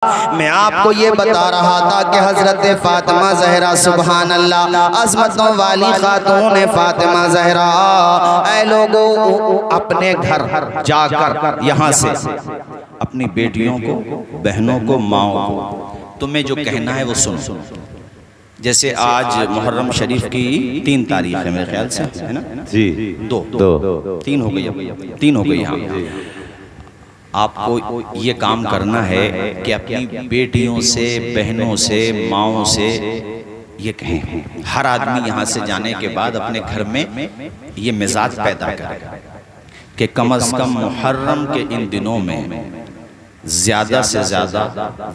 मैं आपको ये बता रहा था कि हजरत फातिमा ज़हरा सुबहान अल्लाह अज़मतों वाली खातून फातिमा ज़हरा, ऐ लोगों अपने घर जाकर यहाँ से अपनी बेटियों को, बहनों को, माओ को तुम्हें जो कहना है वो सुनो। जैसे आज मुहर्रम शरीफ की 3 तारीख है मेरे ख्याल से, है ना जी? 3 हो गई, 3 हो गई। यहाँ आपको ये काम करना है कि अपनी बेटियों से, बहनों से, माओं से ये कहें। हर आदमी यहाँ से जाने के बाद अपने घर में ये मिजाज पैदा करे कि कम अज़ कम मुहर्रम के इन दिनों में ज़्यादा से ज़्यादा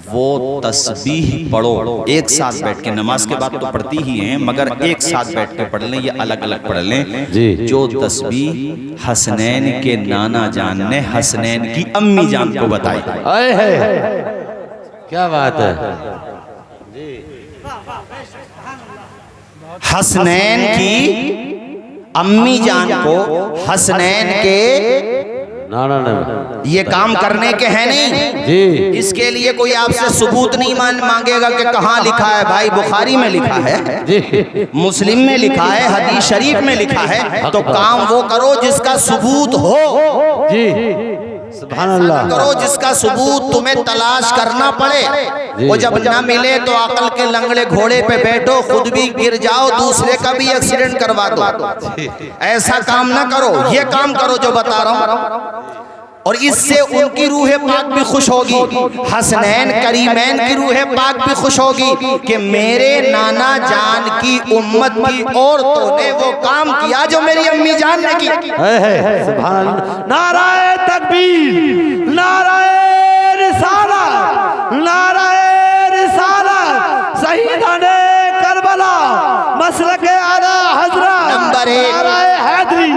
वो तस्बीह पढ़ो। एक साथ बैठ के, नमाज के बाद तो पढ़ती ही हैं, मगर एक साथ बैठ के पढ़ लें या अलग अलग पढ़ लें। जो तस्बीह हसनैन के नाना जान ने हसनैन की अम्मी जान को बताई। क्या बात है। हसनैन की अम्मी जान को हसनैन के ये काम करने के हैं नहीं जी। इसके लिए कोई आपसे सबूत नहीं मांगेगा कि कहाँ लिखा है। भाई बुखारी में लिखा है जी, मुस्लिम में लिखा है, हदीस शरीफ में लिखा है। तो काम वो करो जिसका सबूत हो जी। सुभान अल्लाह। करो जिसका सबूत तुम्हें तलाश करना पड़े। वो जब ना मिले तो अकल के लंगड़े घोड़े पे बैठो, खुद भी गिर जाओ, दूसरे का भी एक्सीडेंट करवा दो। ऐसा काम ना करो, ये काम करो जो बता रहा हूँ, और इससे उनकी रूह पाक भी खुश होगी, हसनैन करीमैन की रूह पाक भी खुश होगी कि मेरे नाना जान की उम्मत की औरतों ने वो काम किया जो मेरी अम्मी जान ने किया। सुभान अल्लाह। नाराए तकबीर, नाराए रिसालत, नाराए रिसालत, शहीदाने करबला, मसलके आला हजरत, नंबर 1 हैदरी।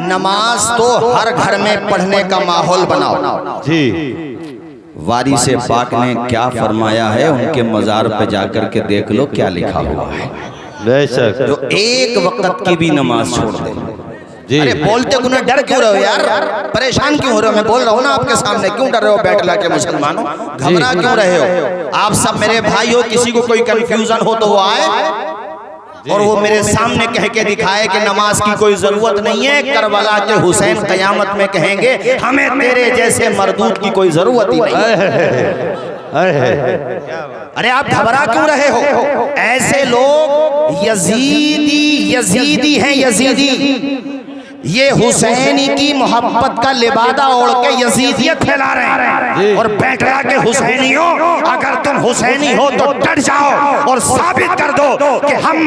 नमाज तो हर घर में पढ़ने का माहौल बनाओ जी। वारी से पाक ने क्या फरमाया है, उनके मजार पे जाकर के देख लो क्या लिखा हुआ है। बेशक। जो एक वक्त की भी नमाज छोड़ दे जी। अरे बोलते गुना डर क्यों रहे हो यार, परेशान क्यों हो रहे हो? मैं बोल रहा हूँ ना आपके सामने, क्यों डर रहे हो? बैठला के मुसलमानों, घबरा क्यों रहे हो? आप सब मेरे भाई हो, किसी को कोई कंफ्यूजन हो तो वो आए और वो मेरे सामने कह के दिखाए कि नमाज की कोई जरूरत नहीं है। करबला के हुसैन कयामत में कहेंगे हमें तेरे जैसे मरदूद की कोई जरूरत ही नहीं। अरे आप घबरा क्यों रहे हो? ऐसे लोग यजीदी हैं, यजीदी। ये हुसैनी की मोहब्बत का लिबादा ओढ़ के यजीदियत फैला रहे हैं। और बैठला के हुसैनियों, अगर तुम हुसैनी हो तो डट जाओ और साबित कर दो कि हम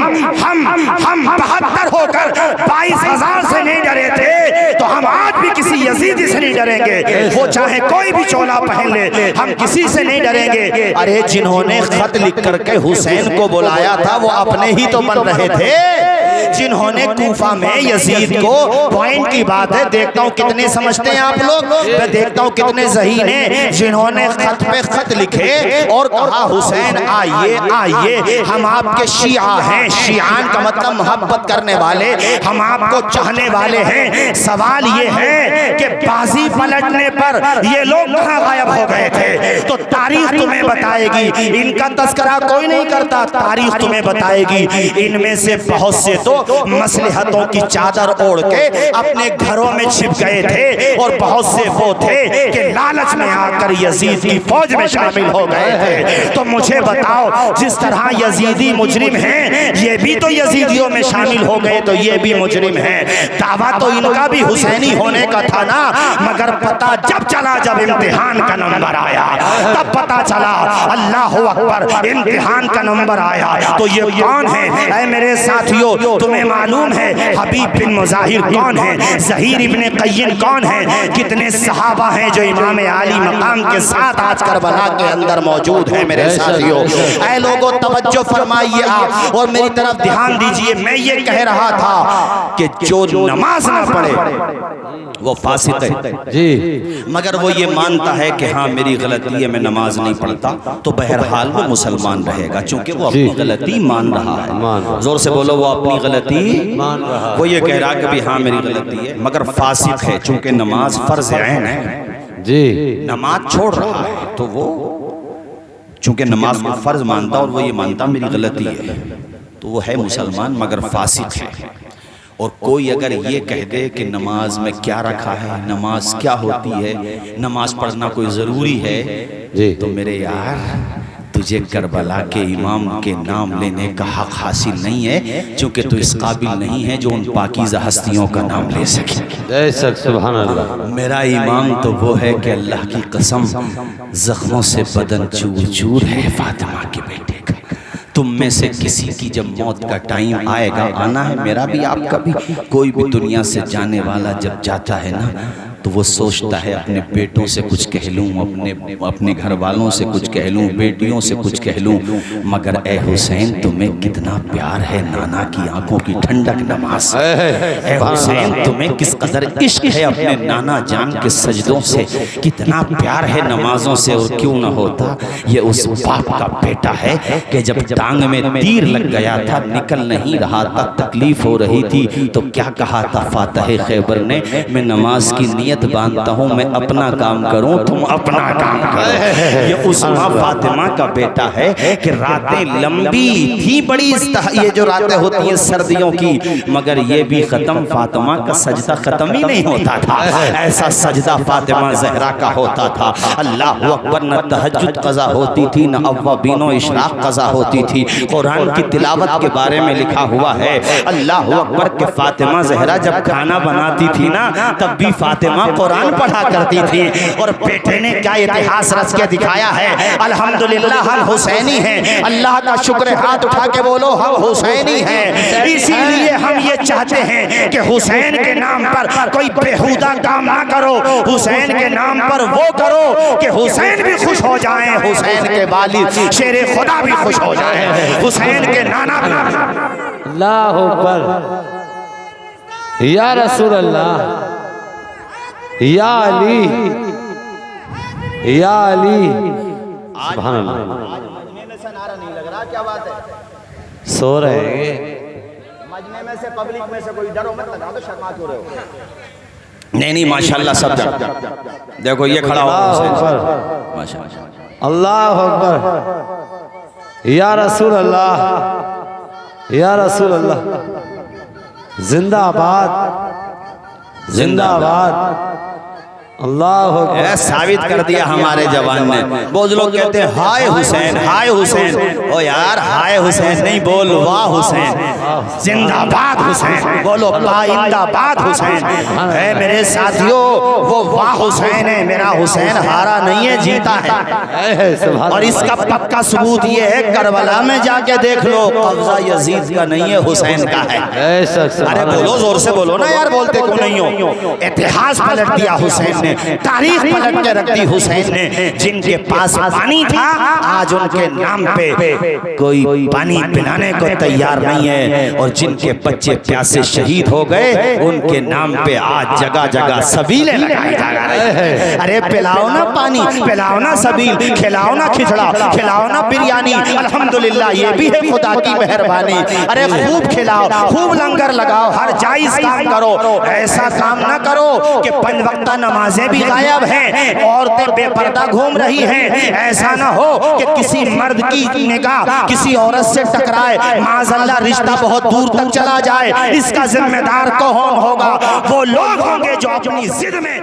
72 होकर 22,000 से नहीं डरे थे, तो हम आज भी किसी यजीदी से नहीं डरेंगे। वो चाहे कोई भी चोला पहन ले, हम किसी से नहीं डरेंगे। अरे जिन्होंने खत लिख करके हुसैन को बुलाया था वो अपने ही तो बन रहे थे। जिन्होंने कूफा में यजीद को, पॉइंट की बात है, देखता हूँ कितने समझते हैं आप लोग, मैं देखता हूँ कितने ज़हीन हैं, जिन्होंने खत पे खत लिखे और कहा हुसैन आइए आइए, हम आपके शिया हैं। शियान का मतलब मोहब्बत करने वाले, हम आपको चाहने वाले हैं। सवाल ये है कि बाजी पलटने पर ये लोग कहाँ गायब हो गए थे? तो तारीख तुम्हें बताएगी, इनका तस्करा कोई नहीं करता, तारीख तुम्हें बताएगी। इनमें से बहुत से तो मसलहतों की चादर ओढ़ के अपने घरों में छिप गए थे, और बहुत से वो थे कि लालच में आकर यजीद की फौज में शामिल हो गए थे। तो मुझे बताओ, जिस तरह यजीदी मुजरिम हैं, ये भी तो यजीदियों में शामिल हो गए, तो ये भी मुजरिम हैं। दावा तो इनका भी हुसैनी होने का था ना, मगर पता जब चला, जब इम्तिहान का नंबर आया, तब पता चला। अल्लाह अकबर, इम्तिहान का नंबर आया तो ये कौन है? ऐ मेरे साथियों, तुम्हें मालूम है हबीब बिन मुजाहिर कौन है? ज़हीर इब्ने क़य्यिन कौन है? कितने सहाबा हैं जो इमाम आली मकाम के साथ आज करबला के अंदर मौजूद हैं। मेरे साथियों, ऐ लोगों, तवज्जो फरमाइए आप और मेरी तरफ ध्यान दीजिए। मैं ये कह रहा था कि जो नमाज ना पढ़े वो फासिक है जी, मगर वो ये मानता है कि हाँ मेरी गलती है, मैं नमाज नहीं पढ़ता, तो बहरहाल वो मुसलमान रहेगा, चूंकि वो अपनी गलती मान रहा है। जोर से बोलो, वो अपनी गलती मान रहा है। वो ये कह रहा है कि भी हाँ मेरी गलती है, मगर फासिक है, चूंकि नमाज फर्ज ऐन है जी, नमाज छोड़ रहा है, तो वो चूंकि नमाज को फ़र्ज मानता और वो ये मानता मेरी गलती है, तो वो है मुसलमान मगर फासिक है। और कोई अगर ये कह दे कि नमाज में क्या रखा है, नमाज क्या होती है, नमाज पढ़ना कोई ज़रूरी है जी, तो मेरे यार तुझे करबला के इमाम के नाम लेने का हक हासिल नहीं है, क्योंकि तू इस काबिल नहीं है जो उन पाकीज़ा हस्तियों का नाम ले सके। बेशक सुभान अल्लाह। मेरा इमाम तो वो है कि अल्लाह की कसम जख्मों से बदन चूर चूर है फातिमा के बेटे का। तुम में से किसी की जब मौत का टाइम आएगा, आना है मेरा भी आपका भी, कोई भी दुनिया से जाने वाला जब जाता है ना तो वो सोचता है अपने बेटों से कुछ कह लूँ, अपने घर वालों से कुछ कह लूँ, बेटियों से कुछ कह लूँ, मगर ए हुसैन तुम्हें कितना प्यार है नाना की आंखों की ठंडक नमाज। ए हुसैन तुम्हें किस कदर इश्क है अपने नाना जान के सजदों से, कितना प्यार है नमाजों से। और क्यों ना होता, ये उस बाप का बेटा है कि जब टांग में तीर लग गया था, निकल नहीं रहा था, तकलीफ हो रही थी, तो क्या कहा था फातह खैबर ने, मैं नमाज की नियत बांधता हूँ, मैं अपना काम करूँ तुम अपना काम करो। ये उस माँ फातिमा का बेटा है कि रातें लंबी थी बड़ी, ये जो रातें होती हैं सर्दियों की, मगर ये भी खत्म, फातिमा का सजदा खत्म ही नहीं होता था। ऐसा सजदा फातिमा ज़हरा का होता था। अल्लाह अकबर, न तहज्जुद कज़ा होती थी, न अव्वाबीनो इशराक कज़ा होती थी। कुरान की तिलावत के बारे में लिखा हुआ है, अल्लाह अकबर के फातिमा ज़हरा जब खाना बनाती थी ना, तब भी फातिमा कुरान पढ़ा करती थी। और बेटे ने क्या इतिहास रच के दिखाया है, अल्हम्दुलिल्लाह हम हुसैनी हैं। अल्लाह का शुक्र, हाथ उठा के बोलो हम हुसैनी हैं। इसीलिए हम ये चाहते हैं कि हुसैन के नाम पर कोई बेहुदा काम ना करो, हुसैन के नाम पर वो करो कि हुसैन भी खुश हो जाएं, हुसैन के वालिद शेरे खुदा भी खुश हो जाएं, हुसैन के नाना भी। अल्लाह अकबर, या रसूल अल्लाह, या अली, या अली। सुभान अल्लाह। मजमे में से नारा नहीं लग रहा, क्या बात है? सो रहे हैं मजमे में से, पब्लिक में से कोई डरो मत लगा तो शर्मा क्यों रहे हो? नहीं नहीं माशाल्लाह सब जग देखो ये खड़ा हो माशाल्लाह। अल्लाह अकबर, या रसूल अल्लाह, या रसूल अल्लाह। जिंदाबाद जिंदाबाद। अल्लाह अकबर। साबित कर दिया हमारे जवान ने। बहुत लोग कहते हैं हाय हुसैन, हाय हुसैन। ओ यार हाय हुसैन नहीं, बोल वाह हुसैन, जिंदाबाद हुसैन बोलो, पाइंदाबाद हुसैन है मेरे साथियों। वो वाह हुसैन है, मेरा हुसैन हारा नहीं है, जीता है। और इसका पक्का सबूत ये है, करबला में जाके देख लो, कब्जा यजीद का नहीं है, हुसैन का है। अरे बोलो, जोर से बोलो ना यार, बोलते क्यों नहीं हो? इतिहास पलट दिया हुसैन, तारीख पलट के रख दी हुसैन ने। जिनके पास पानी था, आज उनके नाम पे कोई पानी पिलाने को तैयार नहीं है। और जिनके बच्चे प्यासे शहीद हो गए, उनके नाम पे आज जगह जगह सबीलें लगाई जा रही है। अरे पिलाओ ना पानी, पिलाओ ना सबील, खिलाओ ना खिचड़ा, खिलाओ ना बिरयानी। अल्हम्दुलिल्लाह ये भी है खुदा की मेहरबानी। अरे खूब खिलाओ, खूब लंगर लगाओ, हर जायज काम करो। ऐसा काम ना करो कि 5 वक्त नमाज भी गायब हैं, औरतें बेपर्दा घूम रही हैं। ऐसा ना हो कि किसी मर्द की निगाह किसी औरत से टकराए, माज़अल्लाह रिश्ता बहुत दूर तक चला जाए। इसका जिम्मेदार कौन होगा? वो लोग होंगे जो अपनी जिद में